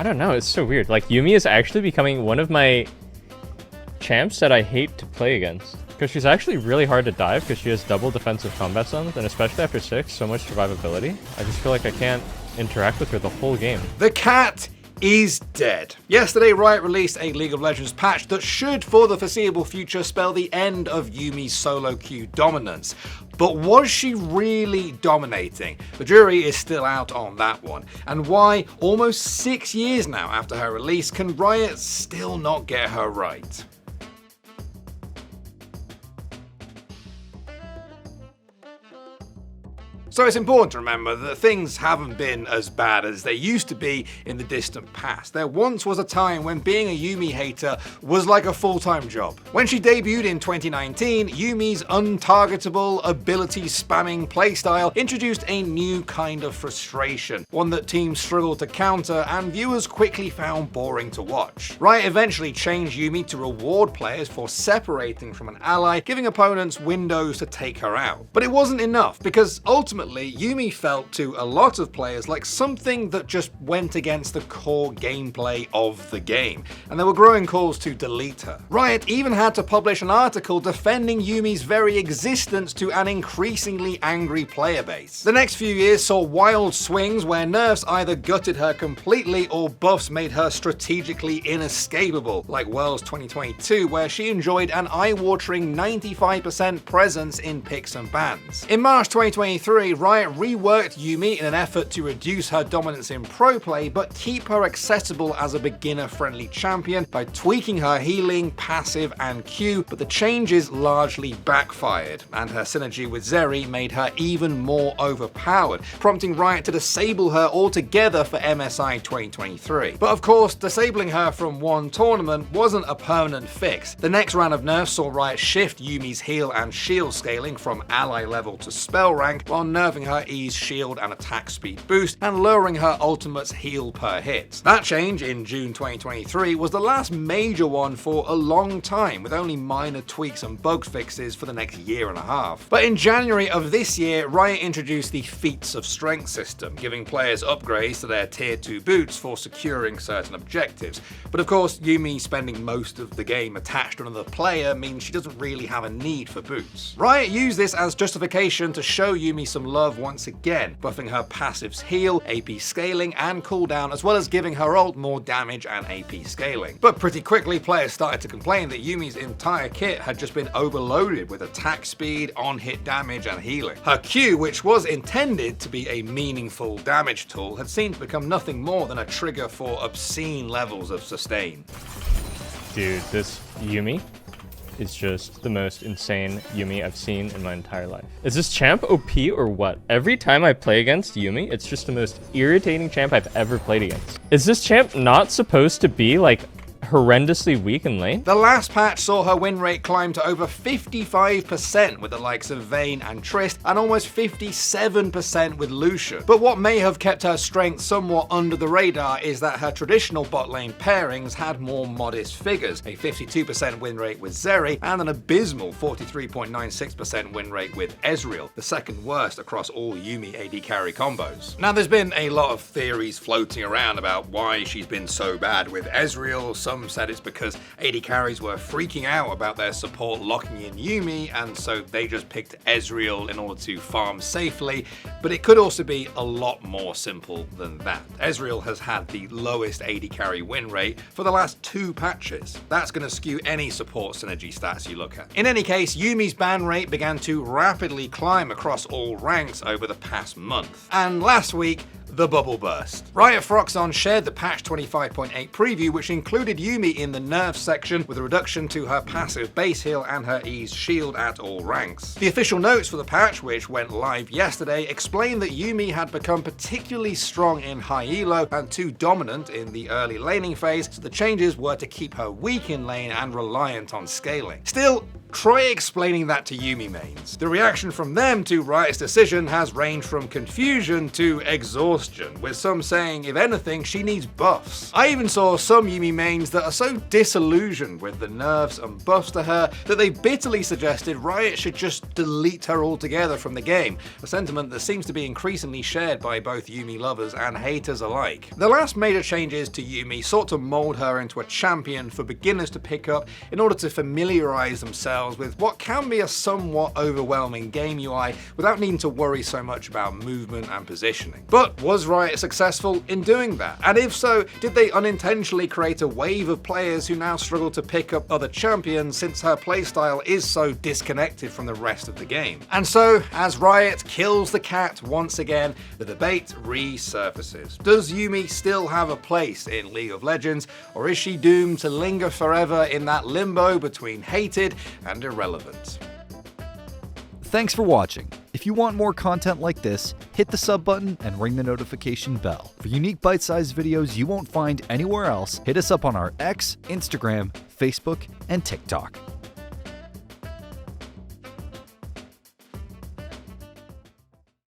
I don't know, it's so weird. Like, Yuumi is actually becoming one of my champs that I hate to play against. Because she's actually really hard to dive because she has double defensive combat zones, and especially after 6, so much survivability. I just feel like I can't interact with her the whole game. The cat is dead. Yesterday, Riot released a League of Legends patch that should, for the foreseeable future, spell the end of Yuumi's solo queue dominance. But was she really dominating? The jury is still out on that one. And why, almost 6 years now after her release, can Riot still not get her right? So it's important to remember that things haven't been as bad as they used to be in the distant past. There once was a time when being a Yuumi hater was like a full-time job. When she debuted in 2019, Yuumi's untargetable, ability-spamming playstyle introduced a new kind of frustration, one that teams struggled to counter and viewers quickly found boring to watch. Riot eventually changed Yuumi to reward players for separating from an ally, giving opponents windows to take her out. But it wasn't enough, because ultimately, Yuumi felt to a lot of players like something that just went against the core gameplay of the game, and there were growing calls to delete her. Riot even had to publish an article defending Yuumi's very existence to an increasingly angry player base. The next few years saw wild swings where nerfs either gutted her completely or buffs made her strategically inescapable, like Worlds 2022, where she enjoyed an eye-watering 95% presence in picks and bans. In March 2023, Riot reworked Yuumi in an effort to reduce her dominance in pro play, but keep her accessible as a beginner-friendly champion by tweaking her healing, passive, and Q, but the changes largely backfired, and her synergy with Zeri made her even more overpowered, prompting Riot to disable her altogether for MSI 2023. But of course, disabling her from one tournament wasn't a permanent fix. The next round of nerfs saw Riot shift Yuumi's heal and shield scaling from ally level to spell rank, while nerfing her ease, shield, and attack speed boost, and lowering her ultimate's heal per hit. That change in June 2023 was the last major one for a long time, with only minor tweaks and bug fixes for the next year and a half. But in January of this year, Riot introduced the Feats of Strength system, giving players upgrades to their tier 2 boots for securing certain objectives. But of course, Yuumi spending most of the game attached to another player means she doesn't really have a need for boots. Riot used this as justification to show Yuumi some love once again, buffing her passive's heal, AP scaling, and cooldown, as well as giving her ult more damage and AP scaling. But pretty quickly, players started to complain that Yuumi's entire kit had just been overloaded with attack speed, on-hit damage, and healing. Her Q, which was intended to be a meaningful damage tool, had seemed to become nothing more than a trigger for obscene levels of sustain. Dude, this Yuumi is just the most insane Yuumi I've seen in my entire life. Is this champ OP or what? Every time I play against Yuumi, it's just the most irritating champ I've ever played against. Is this champ not supposed to be like horrendously weak in lane? The last patch saw her win rate climb to over 55% with the likes of Vayne and Trist, and almost 57% with Lucian. But what may have kept her strength somewhat under the radar is that her traditional bot lane pairings had more modest figures, a 52% win rate with Zeri, and an abysmal 43.96% win rate with Ezreal, the second worst across all Yuumi AD carry combos. Now, there's been a lot of theories floating around about why she's been so bad with Ezreal. Some said it's because AD carries were freaking out about their support locking in Yuumi, and so they just picked Ezreal in order to farm safely, but it could also be a lot more simple than that. Ezreal has had the lowest AD carry win rate for the last 2 patches. That's going to skew any support synergy stats you look at. In any case, Yuumi's ban rate began to rapidly climb across all ranks over the past month. And last week, the bubble burst. Riot Froxon shared the patch 25.8 preview, which included Yuumi in the nerfs section with a reduction to her passive base heal and her ease shield at all ranks. The official notes for the patch, which went live yesterday, explained that Yuumi had become particularly strong in high elo and too dominant in the early laning phase, so the changes were to keep her weak in lane and reliant on scaling. Still, Try explaining that to Yuumi mains. The reaction from them to Riot's decision has ranged from confusion to exhaustion, with some saying, if anything, she needs buffs. I even saw some Yuumi mains that are so disillusioned with the nerfs and buffs to her that they bitterly suggested Riot should just delete her altogether from the game, a sentiment that seems to be increasingly shared by both Yuumi lovers and haters alike. The last major changes to Yuumi sought to mold her into a champion for beginners to pick up in order to familiarize themselves with what can be a somewhat overwhelming game UI without needing to worry so much about movement and positioning. But was Riot successful in doing that? And if so, did they unintentionally create a wave of players who now struggle to pick up other champions since her playstyle is so disconnected from the rest of the game? And so, as Riot kills the cat once again, the debate resurfaces. Does Yuumi still have a place in League of Legends, or is she doomed to linger forever in that limbo between hated and irrelevant? Thanks for watching. If you want more content like this, hit the sub button and ring the notification bell. For unique bite-sized videos you won't find anywhere else, hit us up on our X, Instagram, Facebook, and TikTok.